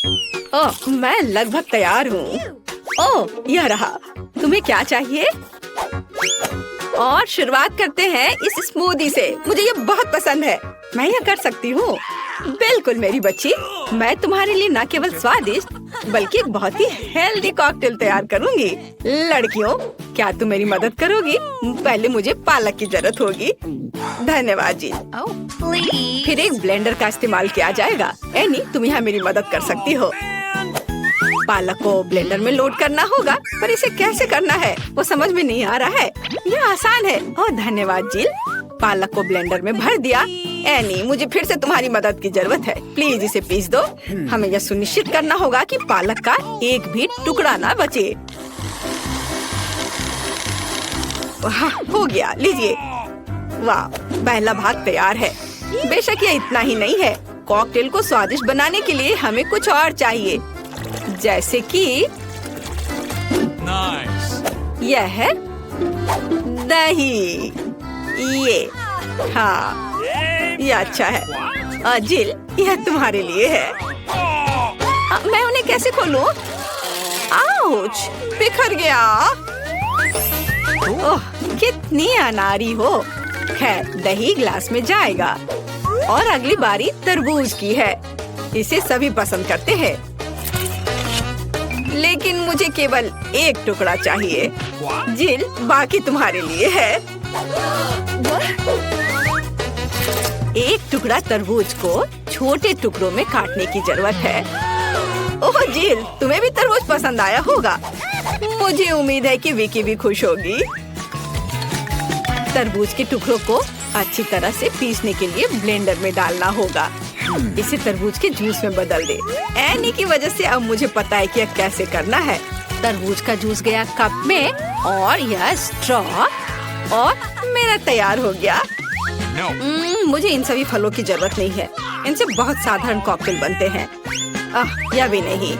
ओह, मैं लगभग तैयार हूँ। ओह, यह रहा। तुम्हें क्या चाहिए? और शुरुआत करते हैं इस स्मूदी से। मुझे ये बहुत पसंद है। मैं यह कर सकती हूँ। बिल्कुल मेरी बच्ची, मैं तुम्हारे लिए न केवल स्वादिष्ट बल्कि एक बहुत ही हेल्दी कॉकटेल तैयार करूँगी। लड़कियों, क्या तुम मेरी मदद करोगी? पहले मुझे पालक की जरूरत होगी। धन्यवाद जी। फिर एक ब्लेंडर का इस्तेमाल किया जाएगा। एनी, तुम यहाँ मेरी मदद कर सकती हो। पालक को ब्लेंडर में लोड करना होगा, पर इसे कैसे करना है वो समझ में नहीं आ रहा है। यह आसान है। ओह धन्यवाद जिल। पालक को ब्लेंडर में भर दिया। एनी, मुझे फिर से तुम्हारी मदद की जरूरत है। प्लीज इसे पीस दो। हमें यह सुनिश्चित करना होगा कि पालक का एक भी टुकड़ा ना बचे। हो गया, लीजिए। वाह, पहला भाग तैयार है। बेशक यह इतना ही नहीं है। कॉकटेल को स्वादिष्ट बनाने के लिए हमें कुछ और चाहिए, जैसे कि यह है दही। ये हाँ, ये अच्छा है। जिल, यह तुम्हारे लिए है। मैं उन्हें कैसे खोलूं? आउच, बिखर गया। ओह, कितनी अनारी हो। खैर, दही ग्लास में जाएगा। और अगली बारी तरबूज की है। इसे सभी पसंद करते हैं, लेकिन मुझे केवल एक टुकड़ा चाहिए। जिल, बाकी तुम्हारे लिए है। एक टुकड़ा तरबूज को छोटे टुकड़ों में काटने की जरूरत है। ओह जिल, तुम्हें भी तरबूज पसंद आया होगा। मुझे उम्मीद है कि विकी भी खुश होगी। तरबूज के टुकड़ों को अच्छी तरह से पीसने के लिए ब्लेंडर में डालना होगा। इसे तरबूज के जूस में बदल दे। एनी की वजह से अब मुझे पता है कि यह कैसे करना है। तरबूज का जूस गया कप में और यह स्ट्रॉ और मेरा तैयार हो गया। मुझे इन सभी फलों की जरूरत नहीं है। इनसे बहुत साधारण कॉकटेल बनते हैं। यह भी नहीं।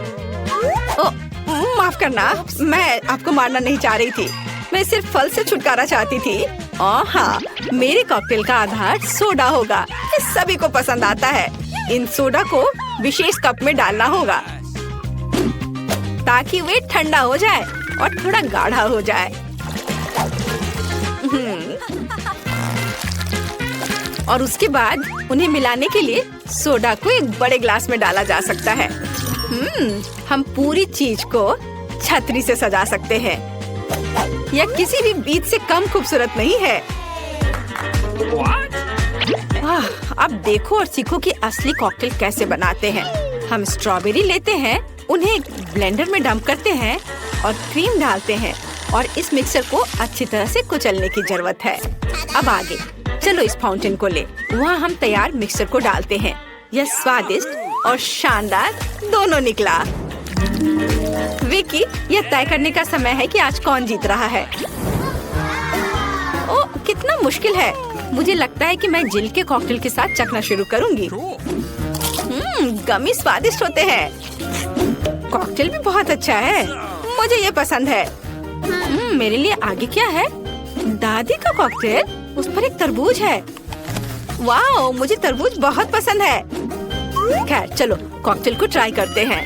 माफ करना, मैं आपको मारना नहीं चाह रही थी। मैं सिर्फ फल से छुटकारा चाहती थी। हाँ, मेरे कॉकटेल का आधार सोडा होगा। ये सभी को पसंद आता है। इन सोडा को विशेष कप में डालना होगा ताकि वे ठंडा हो जाए और थोड़ा गाढ़ा हो जाए। और उसके बाद उन्हें मिलाने के लिए सोडा को एक बड़े ग्लास में डाला जा सकता है। हम पूरी चीज को छतरी से सजा सकते हैं। यह किसी भी बीज से कम खूबसूरत नहीं है। अब देखो और सीखो कि असली कॉकटेल कैसे बनाते हैं। हम स्ट्रॉबेरी लेते हैं, उन्हें ब्लेंडर में डंप करते हैं और क्रीम डालते हैं और इस मिक्सर को अच्छी तरह से कुचलने की जरूरत है। अब आगे चलो इस फाउंटेन को ले। वहाँ हम तैयार मिक्सर को डालते हैं। यह स्वादिष्ट और शानदार दोनों निकला। विकी, यह तय करने का समय है कि आज कौन जीत रहा है। ओह, कितना मुश्किल है। मुझे लगता है कि मैं जिल के कॉकटेल के साथ चखना शुरू करूंगी। गमी स्वादिष्ट होते हैं। कॉकटेल भी बहुत अच्छा है। मुझे ये पसंद है। मेरे लिए आगे क्या है? दादी का कॉकटेल, उस पर एक तरबूज है। वाह, मुझे तरबूज बहुत पसंद है। खैर चलो कॉकटेल को ट्राई करते हैं।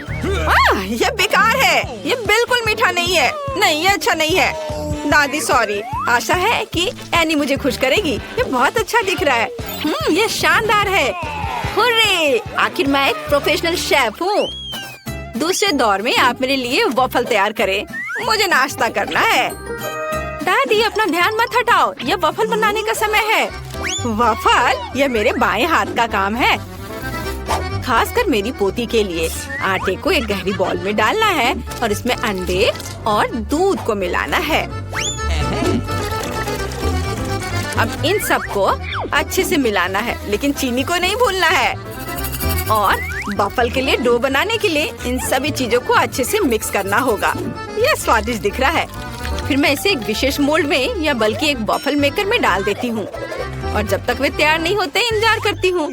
यह बेकार है। यह बिल्कुल मीठा नहीं है। नहीं, यह अच्छा नहीं है। दादी सॉरी। आशा है कि एनी मुझे खुश करेगी। ये बहुत अच्छा दिख रहा है। यह शानदार है। हुर्रे! आखिर मैं एक प्रोफेशनल शेफ हूँ। दूसरे दौर में आप मेरे लिए वॉफल तैयार करें। मुझे नाश्ता करना है। दादी, अपना ध्यान मत हटाओ। यह वॉफल बनाने का समय है। वॉफल? यह मेरे बाएं हाथ का काम है, खासकर मेरी पोती के लिए। आटे को एक गहरी बॉल में डालना है और इसमें अंडे और दूध को मिलाना है। अब इन सबको अच्छे से मिलाना है, लेकिन चीनी को नहीं भूलना है। और वॉफल के लिए डो बनाने के लिए इन सभी चीजों को अच्छे से मिक्स करना होगा। यह स्वादिष्ट दिख रहा है। फिर मैं इसे एक विशेष मोल्ड में या बल्कि एक वॉफल मेकर में डाल देती हूँ और जब तक वे तैयार नहीं होते इंतजार करती हूँ।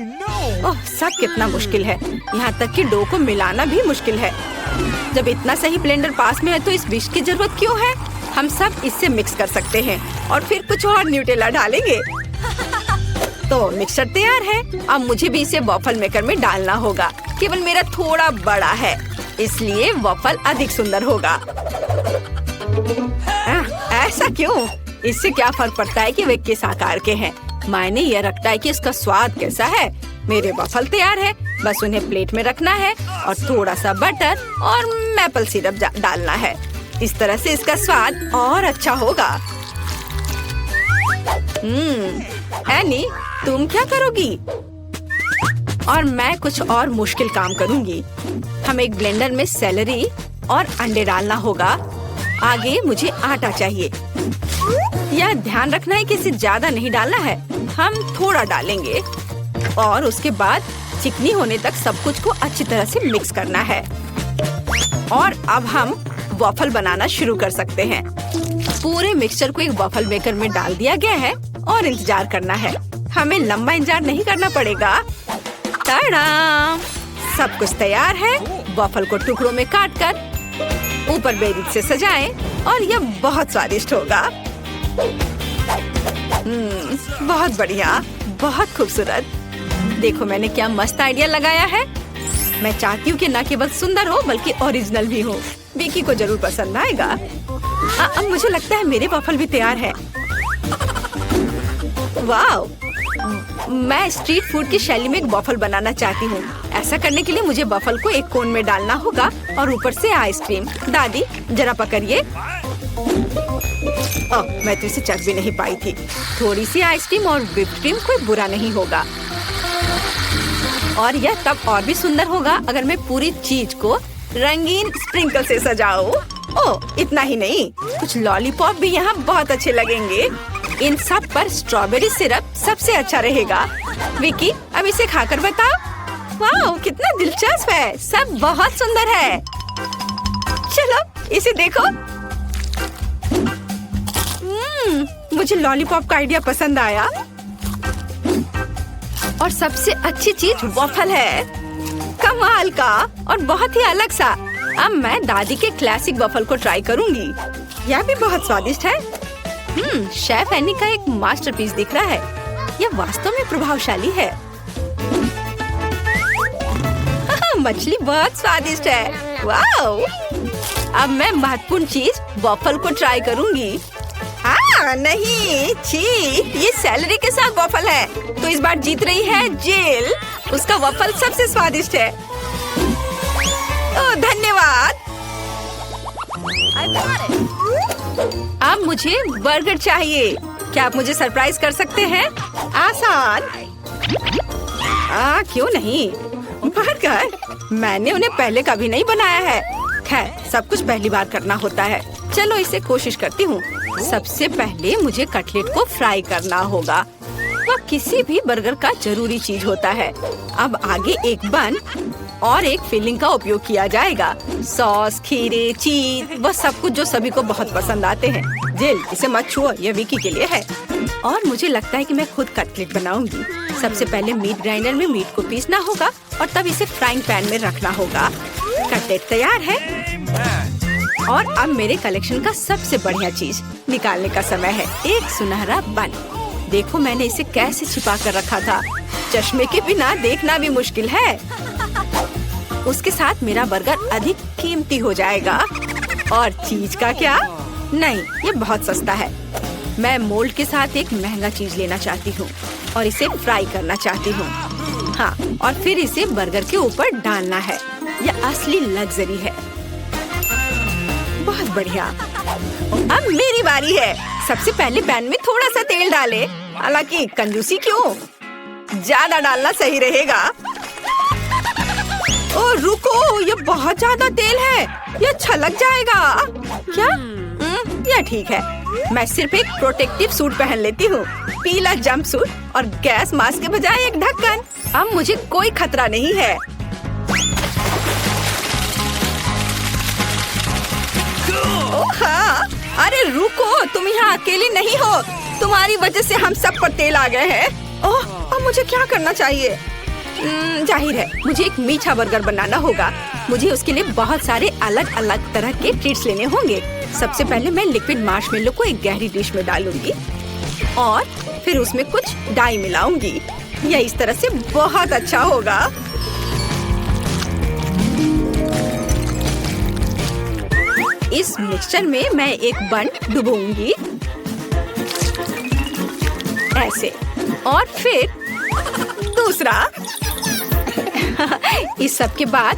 ओह, सब कितना मुश्किल है। यहाँ तक कि डो को मिलाना भी मुश्किल है। जब इतना सही ब्लेंडर पास में है तो इस विस्क की जरूरत क्यों है? हम सब इससे मिक्स कर सकते हैं और फिर कुछ और न्यूटेला डालेंगे। तो मिक्सचर तैयार है। अब मुझे भी इसे वॉफल मेकर में डालना होगा। केवल मेरा थोड़ा बड़ा है, इसलिए वॉफल अधिक सुंदर होगा। ऐसा क्यों? इससे क्या फर्क पड़ता है कि वे किस आकार के हैं? मायने यह रखता है कि इसका स्वाद कैसा है। मेरे वॉफल तैयार है, बस उन्हें प्लेट में रखना है और थोड़ा सा बटर और मैपल सिरप डालना है। इस तरह से इसका स्वाद और अच्छा होगा। एनी, तुम क्या करोगी? और मैं कुछ और मुश्किल काम करूंगी। हम एक ब्लेंडर में सेलरी और अंडे डालना होगा। आगे मुझे आटा चाहिए। यह ध्यान रखना है कि इसे ज्यादा नहीं डालना है, हम थोड़ा डालेंगे और उसके बाद चिकनी होने तक सब कुछ को अच्छी तरह से मिक्स करना है। और अब हम वॉफल बनाना शुरू कर सकते हैं। पूरे मिक्सचर को एक वॉफल मेकर में डाल दिया गया है और इंतजार करना है। हमें लंबा इंतजार नहीं करना पड़ेगा। टाडा! सब कुछ तैयार है। वॉफल को टुकड़ों में काटकर ऊपर बेरीज से सजाएं और यह बहुत स्वादिष्ट होगा। बहुत बढ़िया, बहुत खूबसूरत। देखो मैंने क्या मस्त आइडिया लगाया है। मैं चाहती हूँ कि न केवल सुंदर हो बल्कि ओरिजिनल भी हो। विकी को जरूर पसंद आएगा। अब मुझे लगता है मेरे वॉफल भी तैयार है। वाह! मैं स्ट्रीट फूड की शैली में एक वॉफल बनाना चाहती हूँ। ऐसा करने के लिए मुझे वॉफल को एक कोन में डालना होगा और ऊपर से आइसक्रीम। दादी जरा पकड़िए। मैं तो इसे चख भी नहीं पाई थी। थोड़ी सी आइसक्रीम और व्हिप्ड क्रीम कोई बुरा नहीं होगा। और यह तब और भी सुंदर होगा अगर मैं पूरी चीज को रंगीन स्प्रिंकल से सजाऊं। ओह, इतना ही नहीं, कुछ लॉलीपॉप भी यहाँ बहुत अच्छे लगेंगे। इन सब पर स्ट्रॉबेरी सिरप सबसे अच्छा रहेगा। विकी, अब इसे खाकर बताओ। वाह, कितना दिलचस्प है। सब बहुत सुंदर है। चलो इसे देखो। मुझे लॉलीपॉप का आइडिया पसंद आया। और सबसे अच्छी चीज वॉफल है। कमाल का और बहुत ही अलग सा। अब मैं दादी के क्लासिक वॉफल को ट्राई करूंगी। यह भी बहुत स्वादिष्ट है। शेफ एनी का एक मास्टरपीस दिख रहा है। यह वास्तव में प्रभावशाली है। मछली बहुत स्वादिष्ट है। वाओ! अब मैं महत्वपूर्ण चीज वॉफल को ट्राई करूंगी। नहीं, छी, ये सेलरी के साथ वॉफल है। तो इस बार जीत रही है जिल। उसका वॉफल सबसे स्वादिष्ट है। ओह, धन्यवाद। अब मुझे बर्गर चाहिए। क्या आप मुझे सरप्राइज कर सकते हैं? आसान। क्यों नहीं? बर्गर? मैंने उन्हें पहले कभी नहीं बनाया है। खैर, सब कुछ पहली बार करना होता है। चलो इसे कोशिश करती हूँ। सबसे पहले मुझे कटलेट को फ्राई करना होगा। वह किसी भी बर्गर का जरूरी चीज होता है। अब आगे एक बन और एक फिलिंग का उपयोग किया जाएगा। सॉस, खीरे, चीज, वह सब कुछ जो सभी को बहुत पसंद आते हैं। जिल, इसे मत छुओ, यह विकी के लिए है। और मुझे लगता है कि मैं खुद कटलेट बनाऊंगी। सबसे पहले मीट ग्राइंडर में मीट को पीसना होगा और तब इसे फ्राइंग पैन में रखना होगा। कटलेट तैयार है। और अब मेरे कलेक्शन का सबसे बढ़िया चीज निकालने का समय है। एक सुनहरा बन। देखो मैंने इसे कैसे छिपा कर रखा था। चश्मे के बिना देखना भी मुश्किल है। उसके साथ मेरा बर्गर अधिक कीमती हो जाएगा। और चीज का क्या? नहीं, ये बहुत सस्ता है। मैं मोल्ड के साथ एक महंगा चीज लेना चाहती हूँ और इसे फ्राई करना चाहती हूँ। हाँ, और फिर इसे बर्गर के ऊपर डालना है। यह असली लग्जरी है। बहुत बढ़िया। अब मेरी बारी है। सबसे पहले पैन में थोड़ा सा तेल डाले। हालांकि कंजूसी क्यों? ज्यादा डालना सही रहेगा। ओ रुको, ये बहुत ज्यादा तेल है। ये छलक जाएगा। क्या? यह ठीक है। मैं सिर्फ एक प्रोटेक्टिव सूट पहन लेती हूँ। पीला जंप सूट और गैस मास्क के बजाय एक ढक्कन। अब मुझे कोई खतरा नहीं है। हाँ, अरे रुको, तुम यहाँ अकेली नहीं हो। तुम्हारी वजह से हम सब पर तेल आ गए हैं। ओह, अब मुझे क्या करना चाहिए? जाहिर है मुझे एक मीठा बर्गर बनाना होगा। मुझे उसके लिए बहुत सारे अलग अलग तरह के ट्रीट्स लेने होंगे। सबसे पहले मैं लिक्विड मार्शमेलो को एक गहरी डिश में डालूंगी और फिर उसमें कुछ डाई मिलाऊंगी। यह इस तरह से बहुत अच्छा होगा। इस मिक्सचर में मैं एक बन डुबोऊंगी ऐसे, और फिर दूसरा। इस सब के बाद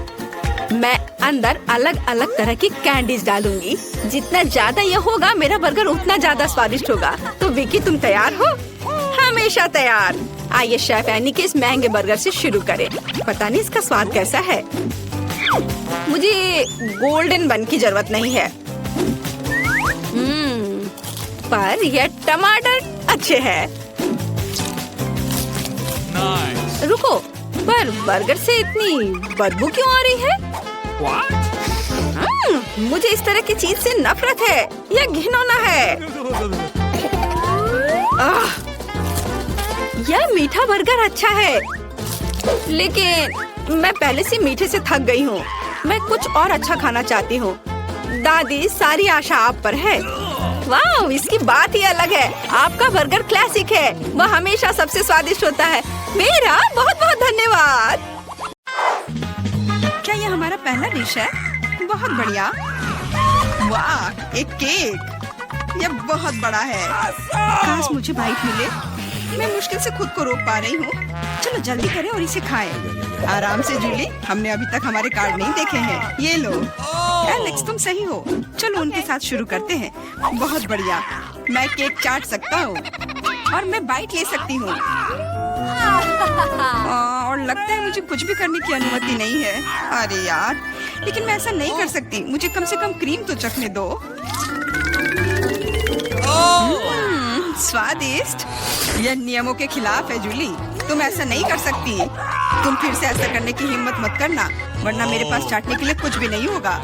मैं अंदर अलग अलग तरह की कैंडीज डालूंगी। जितना ज्यादा ये होगा मेरा बर्गर उतना ज्यादा स्वादिष्ट होगा। तो विकी, तुम तैयार हो? हमेशा तैयार। आइए शेफ एनी के इस महंगे बर्गर से शुरू करें। पता नहीं इसका स्वाद कैसा है। मुझे गोल्डन बन की जरूरत नहीं है, पर यह टमाटर अच्छे हैं। रुको, पर बर्गर से इतनी बदबू क्यों आ रही है? मुझे इस तरह की चीज से नफरत है। यह घिनौना है। यह मीठा बर्गर अच्छा है, लेकिन मैं पहले से मीठे से थक गई हूँ। मैं कुछ और अच्छा खाना चाहती हूँ। दादी, सारी आशा आप पर है। वाह, इसकी बात ही अलग है। आपका बर्गर क्लासिक है। वह हमेशा सबसे स्वादिष्ट होता है। मेरा बहुत बहुत धन्यवाद। क्या यह हमारा पहला डिश है? बहुत बढ़िया। वाह, एक केक। यह बहुत बड़ा है। काश मुझे बाइट मिले। मैं मुश्किल से खुद को रोक पा रही हूँ। चलो जल्दी करें और इसे खाएं। आराम से जूली, हमने अभी तक हमारे कार्ड नहीं देखे हैं। ये लो। एलेक्स, तुम सही हो। चलो उनके साथ शुरू करते हैं। बहुत बढ़िया। मैं केक चाट सकता हूँ और मैं बाइट ले सकती हूँ। और लगता है मुझे कुछ भी करने की अनुमति नहीं है। अरे यार, लेकिन मैं ऐसा नहीं कर सकती। मुझे कम से कम क्रीम तो चखने दो। स्वादिष्ट। यह नियमों के खिलाफ है जूली। तुम ऐसा नहीं कर सकती। तुम फिर से ऐसा करने की हिम्मत मत करना, वरना मेरे पास चाटने के लिए कुछ भी नहीं होगा।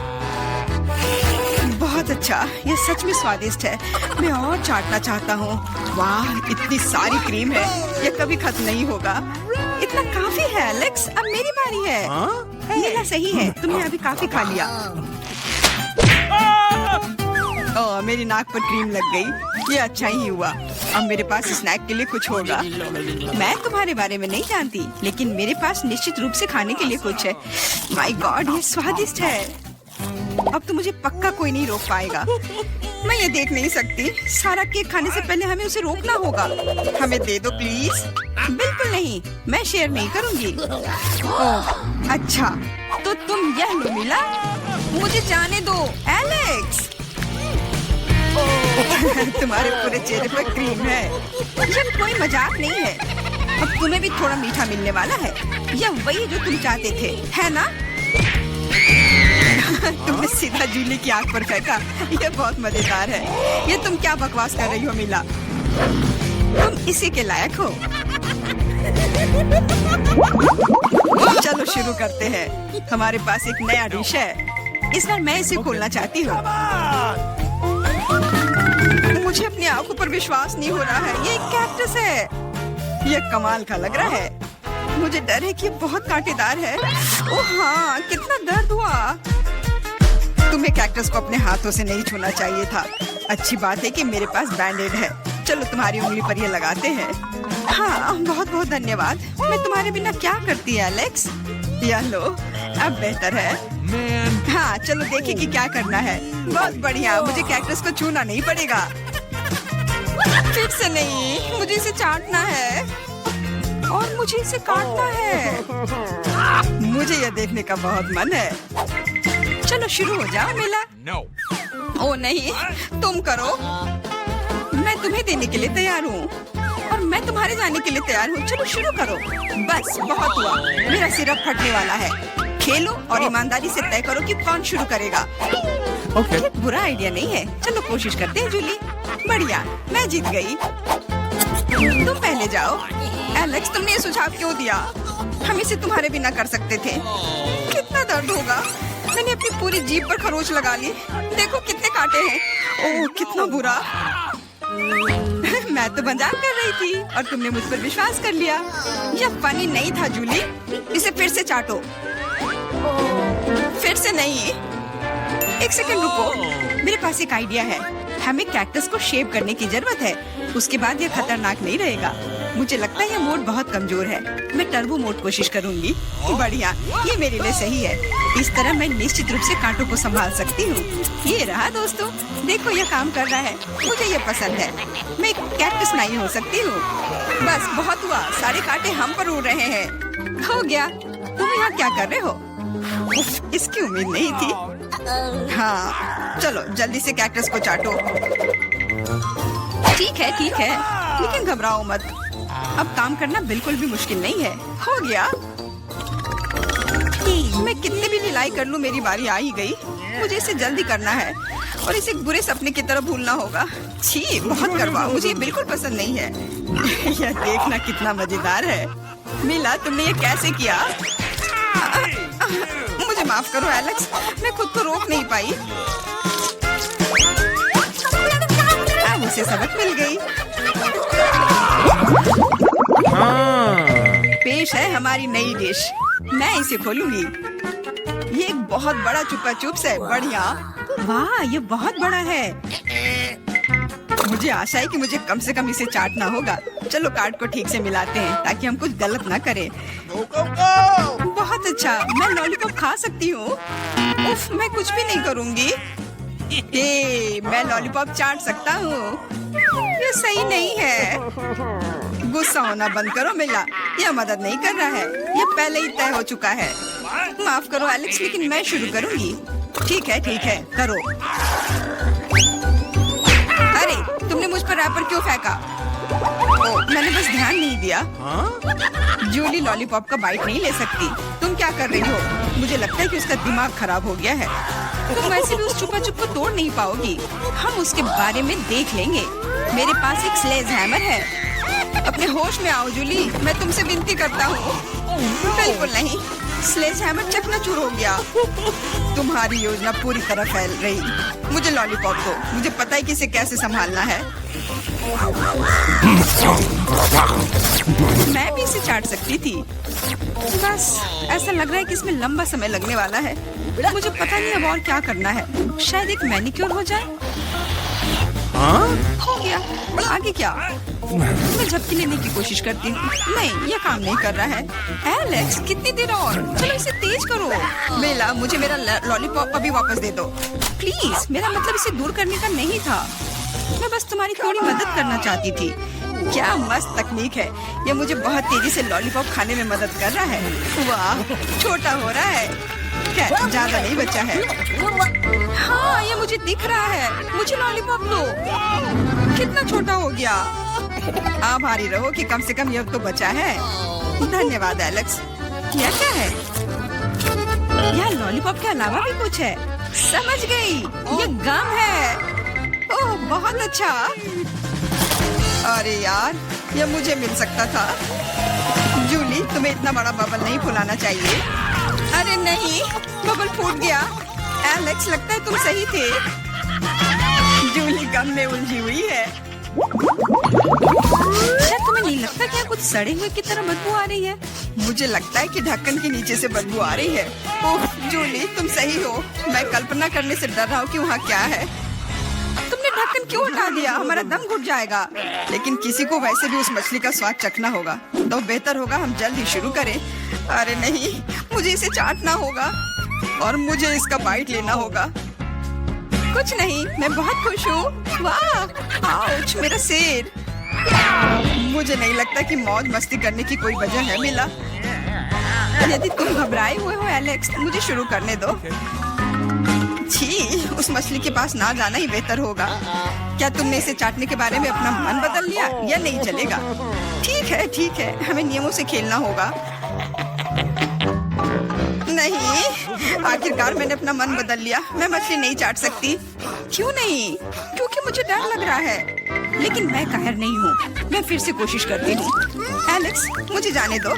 बहुत अच्छा, यह सच में स्वादिष्ट है। मैं और चाटना चाहता हूँ। वाह, इतनी सारी क्रीम है। यह कभी खत्म नहीं होगा। इतना काफी है एलेक्स। अब मेरी बारी है। ये सही है, तुमने अभी काफी खा लिया। ओह, मेरी नाक पर क्रीम लग गई। ये अच्छा ही हुआ। अब मेरे पास स्नैक के लिए कुछ होगा। मैं तुम्हारे बारे में नहीं जानती, लेकिन मेरे पास निश्चित रूप से खाने के लिए कुछ है। माय गॉड, ये स्वादिष्ट है। अब तो मुझे पक्का कोई नहीं रोक पाएगा। मैं ये देख नहीं सकती। सारा केक खाने से पहले हमें उसे रोकना होगा। हमें दे दो प्लीज। बिल्कुल नहीं, मैं शेयर नहीं करूंगी। ओह अच्छा, तो तुम यह लो मिला। मुझे जाने दो एलेक्स। तुम्हारे पूरे चेहरे पर क्रीम है। यह कोई मजाक नहीं है। अब तुम्हें भी थोड़ा मीठा मिलने वाला है। यह वही जो तुम चाहते थे, है ना? तुमने सीधा जूली की आंख पर फेंका। यह बहुत मजेदार है। ये तुम क्या बकवास कर रही हो मिला? तुम इसी के लायक हो। चलो शुरू करते हैं। हमारे पास एक नया डिश है। इस बार मैं इसे खोलना चाहती हूँ। मुझे अपनी आंखों पर विश्वास नहीं हो रहा है। ये एक कैक्टस है। यह कमाल का लग रहा है। मुझे डर है कि ये बहुत कांटेदार है। ओह हाँ, कितना दर्द हुआ। तुम्हें कैक्टस को अपने हाथों से नहीं छूना चाहिए था। अच्छी बात है कि मेरे पास बैंडेड है। चलो तुम्हारी उंगली पर ये लगाते हैं। हाँ, बहुत बहुत धन्यवाद। मैं तुम्हारे बिना क्या करती एलेक्स? यह लो, अब बेहतर है। हाँ, चलो देखें कि क्या करना है। बहुत बढ़िया, मुझे कैक्टस को छूना नहीं पड़ेगा। फिर से नहीं, मुझे इसे चाटना है और मुझे इसे काटना है। मुझे यह देखने का बहुत मन है। चलो शुरू हो जाओ मिला। ओ नहीं, तुम करो। मैं तुम्हें देने के लिए तैयार हूँ और मैं तुम्हारे जाने के लिए तैयार हूँ। चलो शुरू करो। बस बहुत हुआ, मेरा सिर फटने वाला है। खेलो और ईमानदारी से तय करो कि कौन शुरू करेगा। ये बुरा आइडिया नहीं है। चलो कोशिश करते हैं जूली। बढ़िया, मैं जीत गई। तुम पहले जाओ। एलेक्स, तुमने ये सुझाव क्यों दिया? हम इसे तुम्हारे बिना कर सकते थे। कितना दर्द होगा। मैंने अपनी पूरी जीभ पर खरोच लगा ली। देखो कितने कांटे हैं। ओह कितना बुरा। मैं तो मजाक कर रही थी और तुमने मुझ पर विश्वास कर लिया। यह फनी नहीं था जूली। इसे फिर से चाटो। फिर से नहीं। एक सेकंड रुको, मेरे पास एक आइडिया है। हमें कैक्टस को शेप करने की जरूरत है। उसके बाद यह खतरनाक नहीं रहेगा। मुझे लगता है ये मोड बहुत कमजोर है। मैं टर्बो मोड कोशिश करूंगी। बढ़िया, ये मेरे लिए सही है। इस तरह मैं निश्चित रूप से कांटों को संभाल सकती हूँ। ये रहा दोस्तों, देखो ये काम कर रहा है। मुझे ये पसंद है। मैं एक कैक्टस नहीं हो सकती हूँ। बस बहुत हुआ, सारे कांटे हम पर उड़ रहे हैं। हो गया। तुम यहाँ क्या कर रहे हो? उफ, इसकी उम्मीद नहीं थी। हाँ, चलो जल्दी से कैक्टस को चाटो। ठीक है, लेकिन घबराओ मत। अब काम करना बिल्कुल भी मुश्किल नहीं है। हो गया। मैं कितने भी ढिलाई कर लूं, मेरी बारी आ ही गई। मुझे इसे जल्दी करना है और इसे एक बुरे सपने की तरह भूलना होगा। छी, बहुत करवा, मुझे ये बिल्कुल पसंद नहीं है। यह देखना कितना मजेदार है। मिला, तुमने ये कैसे किया? मुझे माफ करो एलेक्स, मैं खुद को रोक नहीं पाई। अब उसे सबक मिल गई। पेश है हमारी नई डिश। मैं इसे खोलूंगी। ये एक बहुत बड़ा चुपा चुप्स है। बढ़िया। वाह, ये बहुत बड़ा है। मुझे आशा है कि मुझे कम से कम इसे चाटना होगा। चलो कार्ड को ठीक से मिलाते हैं ताकि हम कुछ गलत ना करें। बहुत अच्छा, मैं लॉलीपॉप खा सकती हूँ। उफ, मैं कुछ भी नहीं करूँगी। मैं लॉलीपॉप चाट सकता हूँ। ये सही नहीं है। गुस्सा होना बंद करो मिला, यह मदद नहीं कर रहा है। यह पहले ही तय हो चुका है। माफ करो एलेक्स, लेकिन मैं शुरू करूँगी। ठीक है, करो। अरे, तुमने मुझ पर रैपर क्यों फेंका? मैंने बस ध्यान नहीं दिया। जूली लॉलीपॉप का बाइट नहीं ले सकती। तुम क्या कर रही हो? मुझे लगता है कि उसका दिमाग खराब हो गया है। तुम वैसे भी उस चुपा चुप को तोड़ नहीं पाओगी। हम उसके बारे में देख लेंगे। मेरे पास एक स्लेज हैमर है। अपने होश में आओ जूली, मैं तुमसे विनती करता हूँ। बिल्कुल नहीं, स्लेज हैमर चकनाचूर हो गया। तुम्हारी योजना पूरी तरह फैल रही। मुझे लॉलीपॉप दो, मुझे पता है कि इसे कैसे संभालना है। मैं भी इसे चाट सकती थी। बस ऐसा लग रहा है कि इसमें लंबा समय लगने वाला है। मुझे पता नहीं अब और क्या करना है। शायद एक मैनिक्योर हो जाए। हो गया। आगे क्या? मैं झपकी लेने की कोशिश करती हूँ। नहीं, यह काम नहीं कर रहा है। एलेक्स, कितनी देर और? चलो इसे तेज करो। बेला, मुझे मेरा लॉलीपॉप अभी वापस दे दो प्लीज। मेरा मतलब इसे दूर करने का नहीं था। मैं बस तुम्हारी थोड़ी मदद करना चाहती थी। क्या मस्त तकनीक है। यह मुझे बहुत तेजी से लॉलीपॉप खाने में मदद कर रहा है। वाह, छोटा हो रहा है। क्या ज्यादा नहीं बचा है? हाँ, ये मुझे दिख रहा है। मुझे लॉलीपॉप दो। कितना छोटा हो गया। आभारी रहो कि कम से कम यह तो बचा है। धन्यवाद एलेक्स। यह क्या है? यह लॉलीपॉप के अलावा भी कुछ है। समझ गई, ये गम है। ओह, बहुत अच्छा। अरे यार, यह मुझे मिल सकता था। जूली, तुम्हें इतना बड़ा बबल नहीं फुलाना चाहिए। अरे नहीं, बबल फूट गया। एलेक्स, लगता है तुम सही थे। जूली गम में उलझी हुई है। क्या तुम्हें नहीं लगता कि कुछ सड़े हुए की तरह बदबू आ रही है? मुझे लगता है कि ढक्कन के नीचे से बदबू आ रही है। ओह जूली, तुम सही हो। मैं कल्पना करने से डर रहा हूँ कि वहाँ क्या है। तुमने ढक्कन क्यों हटा दिया? हमारा दम घुट जाएगा। लेकिन किसी को वैसे भी उस मछली का स्वाद चखना होगा, तो बेहतर होगा हम जल्द ही शुरू करें। अरे नहीं, मुझे इसे चाटना होगा और मुझे इसका बाइट लेना होगा। कुछ नहीं, मैं बहुत खुश हूँ। वाह, आउच, मेरा सिर। मुझे नहीं लगता कि मौज मस्ती करने की कोई वजह है मिला। यदि तुम घबराए हुए हो एलेक्स, मुझे शुरू करने दो। छी, उस मछली के पास ना जाना ही बेहतर होगा। क्या तुमने इसे चाटने के बारे में अपना मन बदल लिया? या नहीं चलेगा? ठीक है, हमें नियमों से खेलना होगा। नहीं, आखिरकार मैंने अपना मन बदल लिया। मैं मछली नहीं चाट सकती। क्यों नहीं? क्योंकि मुझे डर लग रहा है। लेकिन मैं कायर नहीं हूँ। मैं फिर से कोशिश करती हूँ। एलेक्स, मुझे जाने दो।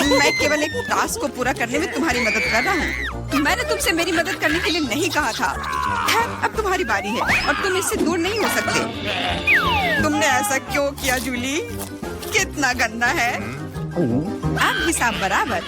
मैं केवल एक टास्क को पूरा करने में तुम्हारी मदद कर रहा हूँ। मैंने तुमसे मेरी मदद करने के लिए नहीं कहा था। अब तुम्हारी बारी है और तुम इससे दूर नहीं हो सकते। तुमने ऐसा क्यों किया जूली? कितना गंदा है। अब हिसाब बराबर।